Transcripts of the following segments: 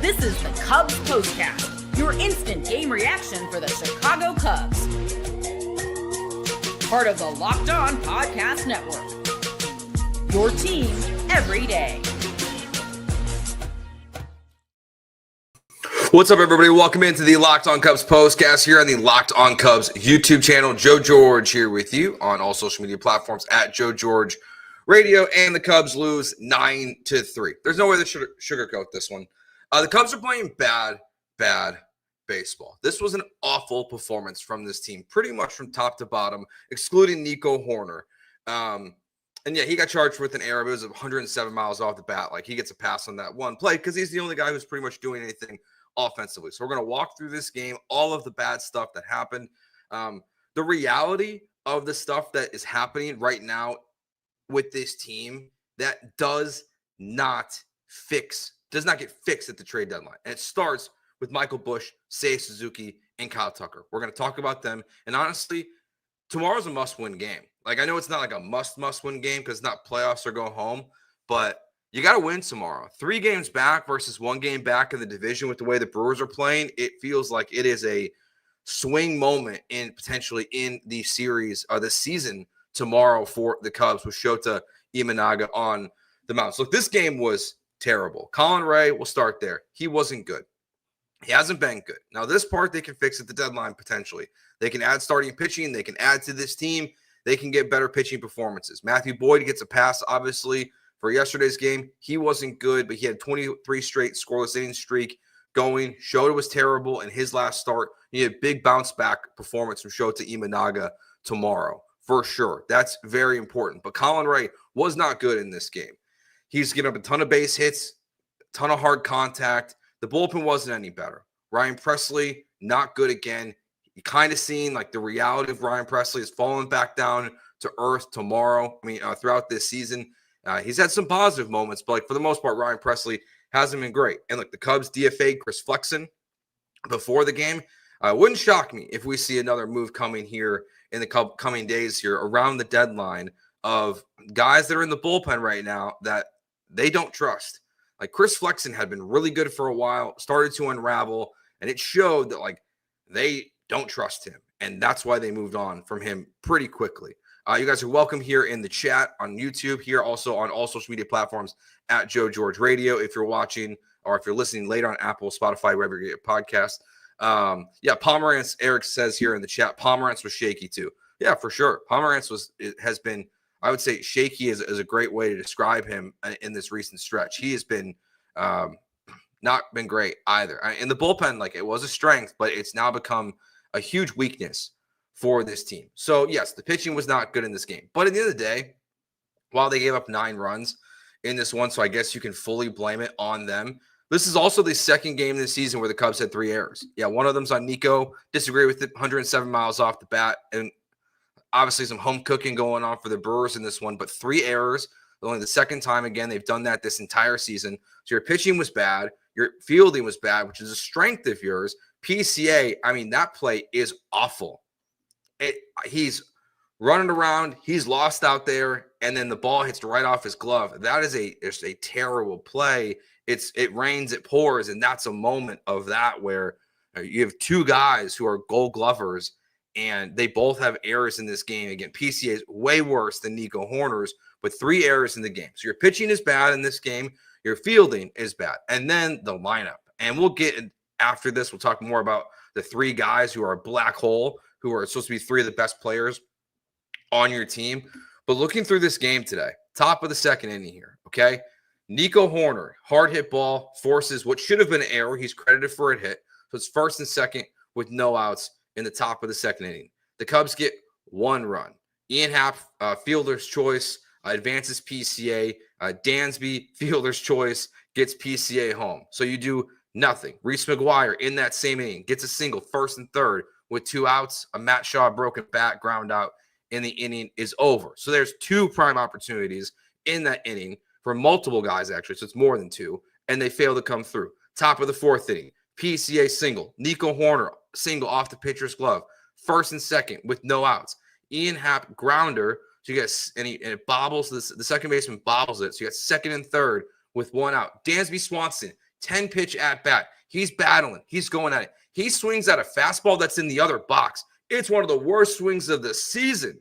This is the Cubs Postcast, your instant game reaction for the Chicago Cubs. Part of the Locked On Podcast Network. Your team every day. What's up, everybody? Welcome into the Locked On Cubs Postcast here on the Locked On Cubs YouTube channel. Joe George here with you on all social media platforms at Joe George Radio, and the Cubs lose 9-3. There's no way to sugarcoat this one. The Cubs are playing bad baseball. This was an awful performance from this team, pretty much from top to bottom, excluding Nico Hoerner. And yeah, he got charged with an error. It was 107 miles off the bat. Like, he gets a pass on that one play because he's the only guy who's pretty much doing anything offensively. So we're going to walk through this game, all of the bad stuff that happened. The reality of the stuff that is happening right now with this team that does not get fixed at the trade deadline. And it starts with Michael Busch, Seiya Suzuki, and Kyle Tucker. We're going to talk about them. And honestly, tomorrow's a must-win game. Like, I know it's not like a must-win game because it's not playoffs or go home, but you got to win tomorrow. 3 games back versus 1 game back in the division with the way the Brewers are playing, it feels like it is a swing moment in potentially in the series or the season tomorrow for the Cubs with Shota Imanaga on the mound. So look, this game was terrible. Colin Rea, we'll start there. He wasn't good. He hasn't been good. Now, this part they can fix at the deadline potentially. They can add starting pitching. They can add to this team. They can get better pitching performances. Matthew Boyd gets a pass, obviously, for yesterday's game. He wasn't good, but he had 23 straight scoreless inning streak going. Shota was terrible in his last start. He had a big bounce back performance from Shota Imanaga tomorrow, for sure. That's very important. But Colin Rea was not good in this game. He's given up a ton of base hits, a ton of hard contact. The bullpen wasn't any better. Ryan Pressly, not good again. You kind of seen like the reality of Ryan Pressly is falling back down to earth tomorrow. Throughout this season. He's had some positive moments, but like for the most part, Ryan Pressly hasn't been great. And look, the Cubs DFA'd Chris Flexen before the game. Wouldn't shock me if we see another move coming here in the coming days here around the deadline of guys that are in the bullpen right now that they don't trust. Like Chris Flexen had been really good for a while, started to unravel, and it showed that like they don't trust him. And that's why they moved on from him pretty quickly. You guys are welcome here in the chat on YouTube, here also on all social media platforms at Joe George Radio. If you're watching or if you're listening later on Apple, Spotify, wherever you get your podcast. Pomerantz, Eric says here in the chat, Pomerantz was shaky too. Yeah, for sure. Pomerantz has been, I would say, shaky is a great way to describe him in this recent stretch. He has been not been great either. In the bullpen, like it was a strength, but it's now become a huge weakness for this team. So, yes, the pitching was not good in this game. But at the end of the day, while they gave up 9 runs in this one, so I guess you can fully blame it on them. This is also the second game this season where the Cubs had 3 errors. Yeah, one of them's on Nico. Disagree with it. 107 miles off the bat. And obviously some home cooking going on for the Brewers in this one. But 3 errors. Only the second time, again, they've done that this entire season. So your pitching was bad. Your fielding was bad, which is a strength of yours. PCA, that play is awful. He's running around, he's lost out there, and then the ball hits right off his glove. That is a terrible play. It rains, it pours, and that's a moment of that where you have 2 guys who are Gold Glovers, and they both have errors in this game. Again, PCA is way worse than Nico Hoerner's, but 3 errors in the game. So your pitching is bad in this game, your fielding is bad, and then the lineup. And we'll get after this, we'll talk more about the 3 guys who are a black hole, who are supposed to be 3 of the best players on your team. But looking through this game today, top of the second inning here, okay? Nico Hoerner, hard hit ball, forces what should have been an error. He's credited for a hit. So it's first and second with no outs in the top of the second inning. The Cubs get 1 run. Ian Happ, fielder's choice, advances PCA. Dansby, fielder's choice, gets PCA home. So you do nothing. Reese McGuire in that same inning gets a single, first and third, with 2 outs. A Matt Shaw broken bat, ground out, and the inning is over. So there's 2 prime opportunities in that inning for multiple guys, actually. So it's more than 2, and they fail to come through. Top of the 4th inning, PCA single. Nico Hoerner single off the pitcher's glove. First and second with no outs. Ian Happ grounder. So you get, and it bobbles. The second baseman bobbles it. So you got second and third with 1 out. Dansby Swanson 10-pitch at bat. He's battling. He's going at it. He swings at a fastball that's in the other box. It's one of the worst swings of the season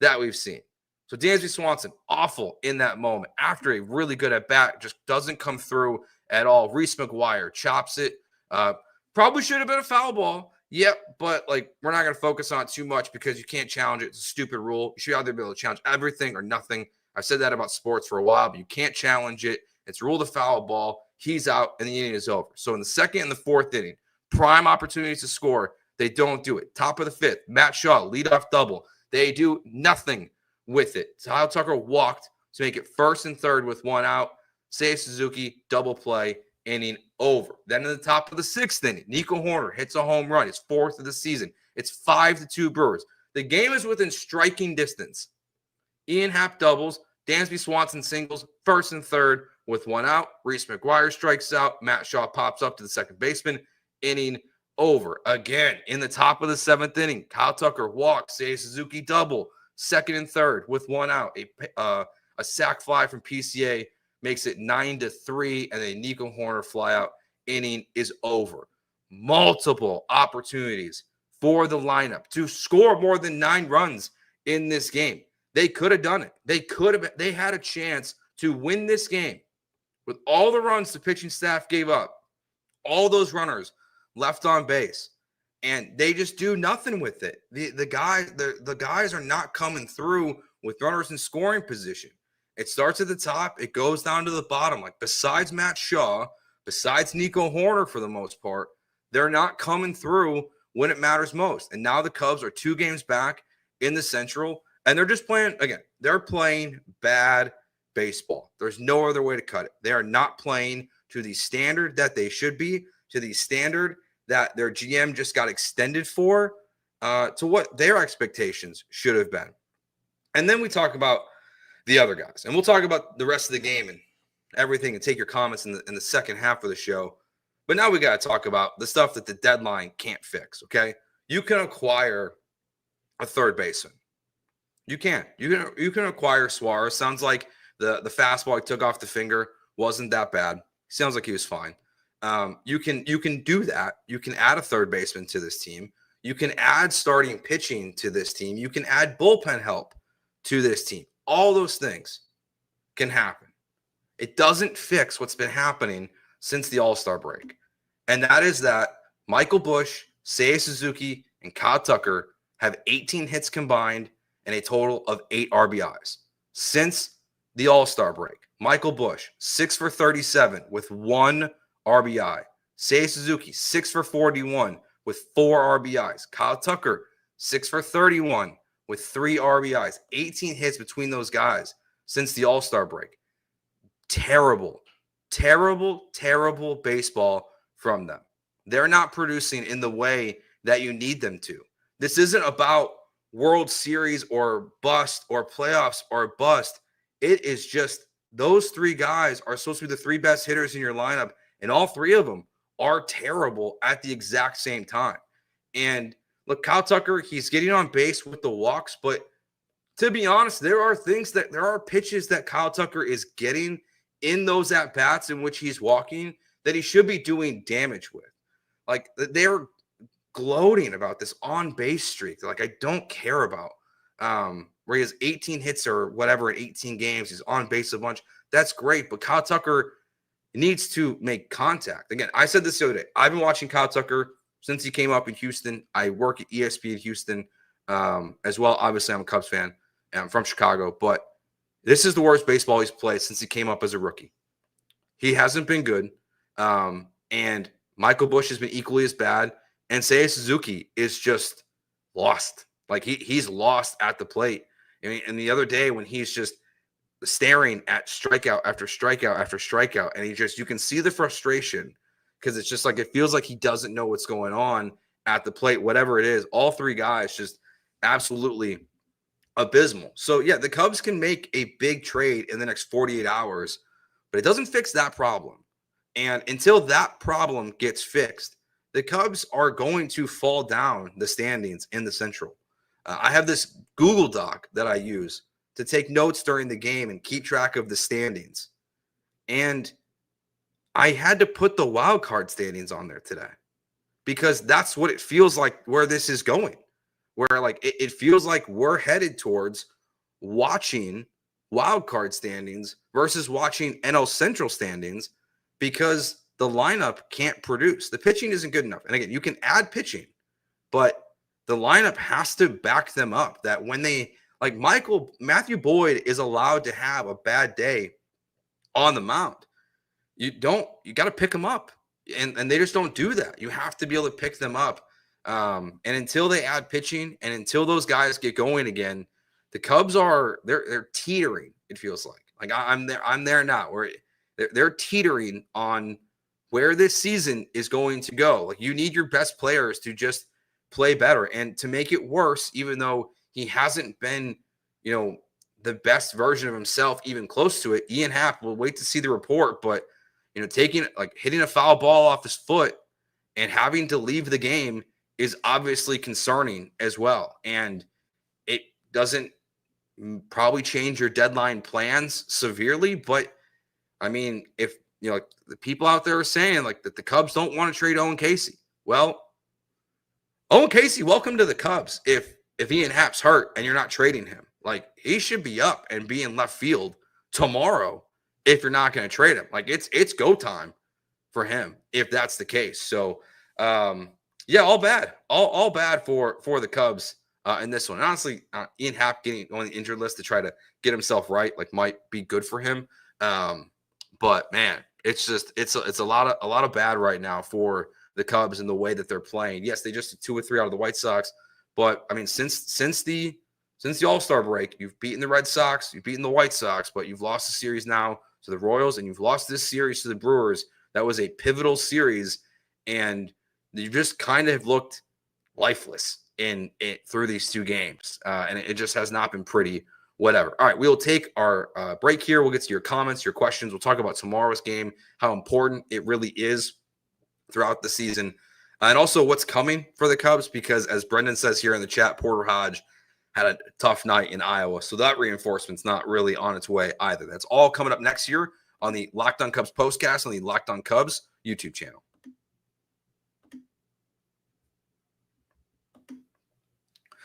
that we've seen. So Dansby Swanson, awful in that moment. After a really good at bat, just doesn't come through at all. Reese McGuire chops it. Probably should have been a foul ball. Yep, but like we're not going to focus on it too much because you can't challenge it. It's a stupid rule. You should either be able to challenge everything or nothing. I've said that about sports for a while, but you can't challenge it. It's ruled a foul ball. He's out, and the inning is over. So in the second and the fourth inning, prime opportunities to score. They don't do it. Top of the fifth, Matt Shaw, leadoff double. They do nothing with it. Kyle Tucker walked to make it first and third with one out. Seiya Suzuki, double play, inning over. Then in the top of the sixth inning, Nico Horner hits a home run. His fourth of the season. It's 5-2 Brewers. The game is within striking distance. Ian Happ doubles. Dansby Swanson singles, first and third with one out. Reese McGuire strikes out. Matt Shaw pops up to the second baseman. Inning over. Again, in the top of the seventh inning, Kyle Tucker walks. Seiya Suzuki double. Second and third with one out. A sac fly from PCA makes it 9-3, and then Nico Horner fly out. Inning is over. Multiple opportunities for the lineup to score more than 9 runs in this game. They could have done it. They had a chance to win this game with all the runs the pitching staff gave up, all those runners left on base, and they just do nothing with it. The guys are not coming through with runners in scoring position. It starts at the top. It goes down to the bottom. Like besides Matt Shaw, besides Nico Horner for the most part, they're not coming through when it matters most. And now the Cubs are 2 games back in the Central, and they're just playing, again, they're playing bad baseball. There's no other way to cut it. They are not playing to the standard that they should be, to the standard that their GM just got extended for, to what their expectations should have been. And then we talk about the other guys, and we'll talk about the rest of the game and everything and take your comments in the second half of the show. But now we got to talk about the stuff that the deadline can't fix, okay? You can acquire a third baseman. You can. You can acquire Suarez. Sounds like the fastball he took off the finger wasn't that bad. Sounds like he was fine. You can do that. You can add a third baseman to this team. You can add starting pitching to this team. You can add bullpen help to this team. All those things can happen. It doesn't fix what's been happening since the All-Star break. And that is that Michael Busch, Seiya Suzuki, and Kyle Tucker have 18 hits combined and a total of 8 RBIs. Since the All-Star break, Michael Busch, 6 for 37 with 1 RBI. Seiya Suzuki, 6 for 41 with 4 RBIs. Kyle Tucker, 6 for 31 with 3 RBIs. 18 hits between those guys since the All-Star break. Terrible baseball from them. They're not producing in the way that you need them to. This isn't about World Series or bust or playoffs or bust. It is just those 3 guys are supposed to be the 3 best hitters in your lineup, and all 3 of them are terrible at the exact same time. And look, Kyle Tucker, he's getting on base with the walks, but to be honest, there are pitches that Kyle Tucker is getting in those at-bats in which he's walking that he should be doing damage with. Like, they're gloating about this on-base streak. Like, I don't care about where he has 18 hits or whatever in 18 games. He's on base a bunch. That's great, but Kyle Tucker needs to make contact. Again, I said this the other day. I've been watching Kyle Tucker since he came up in Houston. I work at ESPN Houston as well. Obviously, I'm a Cubs fan. I'm from Chicago, but this is the worst baseball he's played since he came up as a rookie. He hasn't been good. And Michael Busch has been equally as bad. And Seiya Suzuki is just lost. Like he's lost at the plate. I mean, and the other day when he's just staring at strikeout after strikeout after strikeout, and you can see the frustration because it's just like it feels like he doesn't know what's going on at the plate, whatever it is. All 3 guys just absolutely abysmal. So, yeah, the Cubs can make a big trade in the next 48 hours, but it doesn't fix that problem. And until that problem gets fixed, the Cubs are going to fall down the standings in the Central. I have this Google Doc that I use to take notes during the game and keep track of the standings. And I had to put the wild card standings on there today because that's what it feels like where this is going. Where like it feels like we're headed towards watching wild card standings versus watching NL Central standings because the lineup can't produce. The pitching isn't good enough. And again, you can add pitching, but the lineup has to back them up. That when they like Matthew Boyd is allowed to have a bad day on the mound. You got to pick them up. And they just don't do that. You have to be able to pick them up. And until they add pitching and until those guys get going again, the Cubs they're teetering, it feels like. Like I'm there now where they're teetering on where this season is going to go. Like you need your best players to just play better. And to make it worse, even though he hasn't been, the best version of himself, even close to it, Ian Happ will wait to see the report, but hitting a foul ball off his foot and having to leave the game is obviously concerning as well. And it doesn't probably change your deadline plans severely. But I mean, if the people out there are saying like that the Cubs don't want to trade Owen Casey. Well, Owen Casey, welcome to the Cubs. If Ian Happ's hurt and you're not trading him, like he should be up and be in left field tomorrow. If you're not going to trade him, like it's go time for him if that's the case. So, all bad, all bad for the Cubs in this one. And honestly, Ian Happ getting on the injured list to try to get himself right, like might be good for him. But man, it's a lot of bad right now for the Cubs and the way that they're playing. Yes, they just did 2 or 3 out of the White Sox, but I mean, since the All-Star break, you've beaten the Red Sox, you've beaten the White Sox, but you've lost the series now to the Royals, and you've lost this series to the Brewers. That was a pivotal series, and you just kind of looked lifeless through these 2 games, and it just has not been pretty. Whatever. All right, we'll take our break here. We'll get to your comments, your questions. We'll talk about tomorrow's game, how important it really is throughout the season, and also what's coming for the Cubs, because as Brendan says here in the chat, Porter Hodge had a tough night in Iowa. So that reinforcement's not really on its way either. That's all coming up next year on the Locked On Cubs postcast on the Locked On Cubs YouTube channel.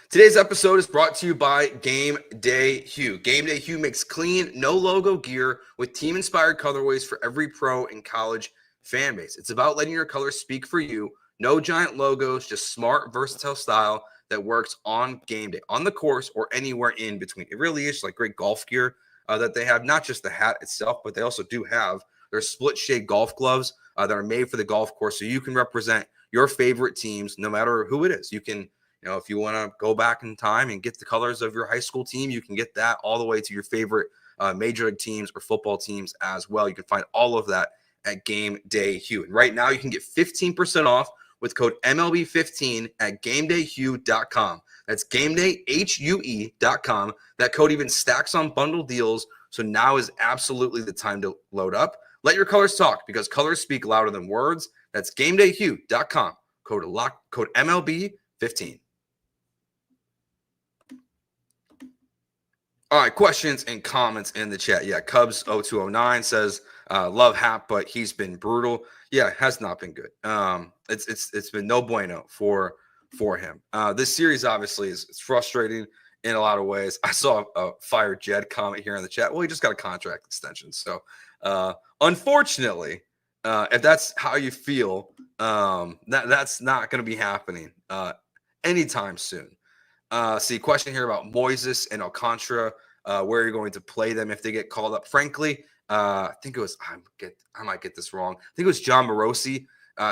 Today's episode is brought to you by Gameday Hue. Gameday Hue makes clean, no-logo gear with team-inspired colorways for every pro and college fan base. It's about letting your colors speak for you. No giant logos, just smart, versatile style that works on game day, on the course, or anywhere in between. It really is like great golf gear that they have, not just the hat itself, but they also do have their split shade golf gloves that are made for the golf course. So you can represent your favorite teams, no matter who it is. You can, if you want to go back in time and get the colors of your high school team, you can get that all the way to your favorite major league teams or football teams as well. You can find all of that at Gameday Hue. And right now you can get 15% off with code MLB15 at GamedayHue.com. That's GamedayHue.com. That code even stacks on bundle deals, so now is absolutely the time to load up. Let your colors talk, because colors speak louder than words. That's GamedayHue.com. Code MLB15. All right, questions and comments in the chat. Yeah, Cubs 0209 says, love Hap, but he's been brutal. Yeah, has not been good. It's been no bueno for him. This series obviously is frustrating in a lot of ways. I saw a Fire Jed comment here in the chat. Well, he just got a contract extension. So unfortunately, if that's how you feel, that's not going to be happening anytime soon. See, question here about Moises and Alcantara, where you're going to play them if they get called up. Frankly, I think it was, I might get this wrong. I think it was John Morosi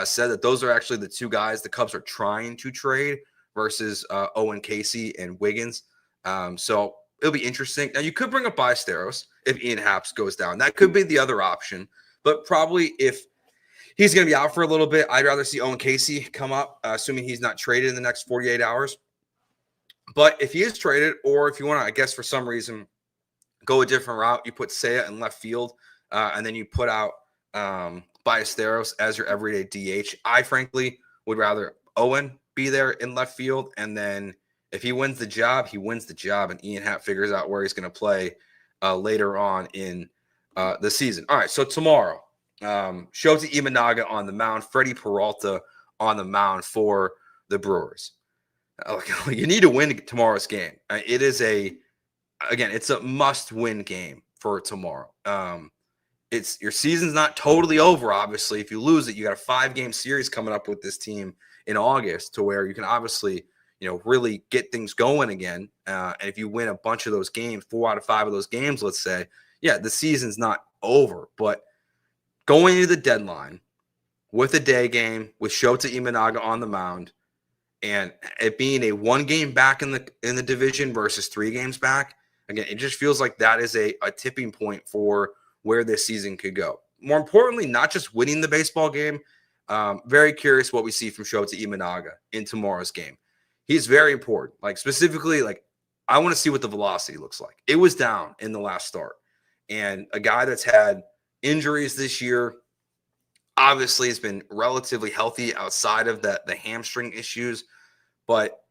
said that those are actually the 2 guys the Cubs are trying to trade versus Owen Casey and Wiggins. So it'll be interesting. Now, you could bring up Ballesteros if Ian Happ goes down. That could be the other option. But probably if he's going to be out for a little bit, I'd rather see Owen Casey come up, assuming he's not traded in the next 48 hours. But if he is traded, or if you want to, I guess for some reason, go a different route, you put Seiya in left field, and then you put out Ballesteros as your everyday DH. I frankly would rather Owen be there in left field, and then if he wins the job, he wins the job, and Ian Happ figures out where he's going to play later on in the season. All right, so tomorrow, Shota Imanaga on the mound, Freddie Peralta on the mound for the Brewers. You need to win tomorrow's game. It is it's a must-win game for tomorrow. It's your season's not totally over, obviously. If you lose it, you got a 5-game series coming up with this team in August to where you can obviously, really get things going again. And if you win a bunch of those games, 4 out of 5 of those games, let's say, yeah, the season's not over. But going into the deadline with a day game with Shota Imanaga on the mound and it being a 1 game back in the division versus 3 games back, again, it just feels like that is a tipping point for where this season could go. More importantly, not just winning the baseball game. Very curious what we see from Shota Imanaga in tomorrow's game. He's very important. Specifically, I want to see what the velocity looks like. It was down in the last start. And a guy that's had injuries this year, obviously has been relatively healthy outside of the hamstring issues, but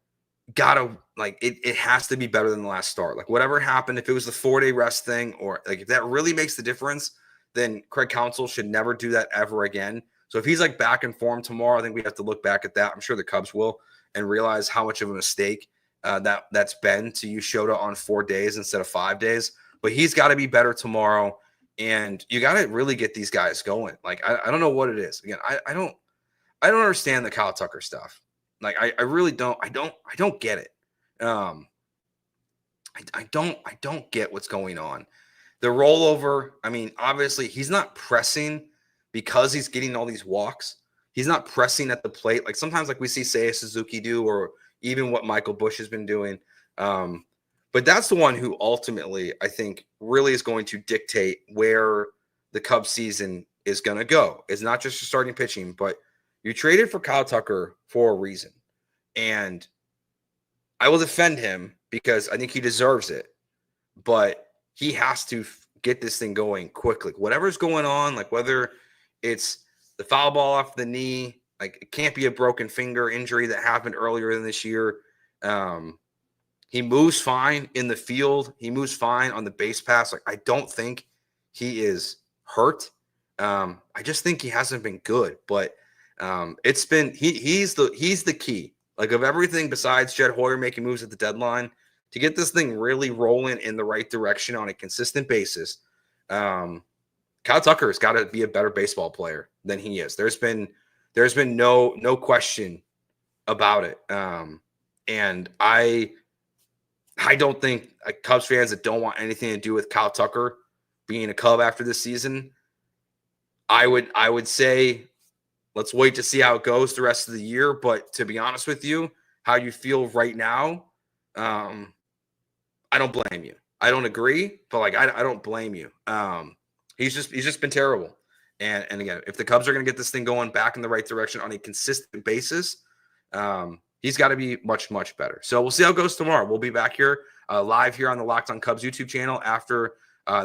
it has to be better than the last start. Whatever happened, if it was the 4-day rest thing, or if that really makes the difference, then Craig Counsell should never do that ever again. So if he's back in form tomorrow, I think we have to look back at that. I'm sure the Cubs will, and realize how much of a mistake that's been to use Shota on 4 days instead of 5 days. But he's got to be better tomorrow, and you got to really get these guys going. I don't know what it is. Again, I don't understand the Kyle Tucker stuff. I really don't. I don't get it. I don't get what's going on. The rollover, obviously he's not pressing because he's getting all these walks. He's not pressing at the plate. Sometimes we see Seiya Suzuki do, or even what Michael Busch has been doing. But that's the one who ultimately, I think, really is going to dictate where the Cubs season is going to go. It's not just your starting pitching, but you traded for Kyle Tucker for a reason. And I will defend him because I think he deserves it. But he has to get this thing going quickly. Whatever's going on, whether it's the foul ball off the knee, it can't be a broken finger injury that happened earlier in this year. He moves fine in the field. He moves fine on the base pass. I don't think he is hurt. I just think he hasn't been good. But it's been he's the key. Of everything besides Jed Hoyer making moves at the deadline, to get this thing really rolling in the right direction on a consistent basis, Kyle Tucker has got to be a better baseball player than he is. There's been no question about it. And I don't think Cubs fans that don't want anything to do with Kyle Tucker being a Cub after this season, I would say let's wait to see how it goes the rest of the year. But to be honest with you, how you feel right now, I don't blame you. I don't agree, but I don't blame you. He's just been terrible. And again, if the Cubs are going to get this thing going back in the right direction on a consistent basis, he's got to be much, much better. So we'll see how it goes tomorrow. We'll be back here live here on the Locked on Cubs YouTube channel after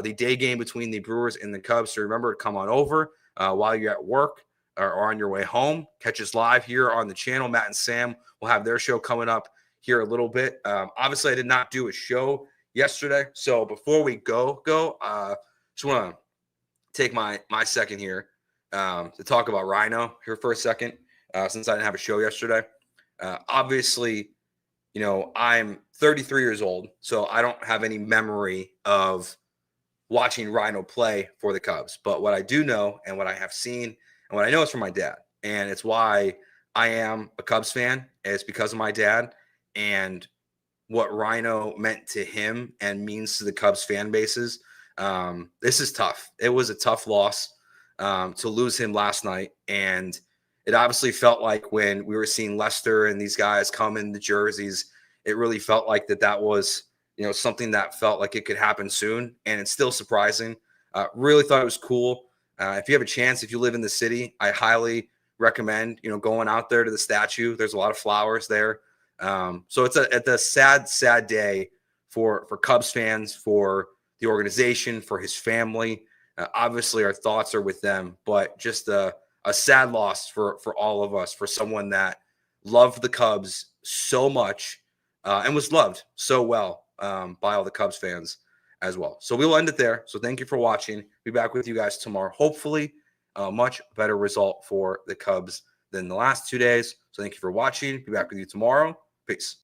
the day game between the Brewers and the Cubs. So remember to come on over while you're at work or on your way home. Catch us live here on the channel. Matt and Sam will have their show coming up here a little bit. Obviously, I did not do a show yesterday. So before we go, just want to take my second here to talk about Rhino here for a second, since I didn't have a show yesterday. Obviously, I'm 33 years old, so I don't have any memory of watching Rhino play for the Cubs. But what I do know, and what I have seen, and what I know is from my dad, and it's why I am a Cubs fan. It's because of my dad and what Rhino meant to him and means to the Cubs fan bases. This is tough. It was a tough loss to lose him last night. And it obviously felt like when we were seeing Lester and these guys come in the jerseys, it really felt like that was, something that felt like it could happen soon. And it's still surprising. Really thought it was cool. If you have a chance, if you live in the city, I highly recommend, going out there to the statue. There's a lot of flowers there. So it's a sad day for Cubs fans, for the organization, for his family. Obviously, our thoughts are with them, but just a sad loss for all of us, for someone that loved the Cubs so much and was loved so well by all the Cubs fans as well. So we'll end it there. So thank you for watching. Be back with you guys tomorrow, hopefully A much better result for the Cubs than the last 2 days. So thank you for watching. Be back with you tomorrow. Peace.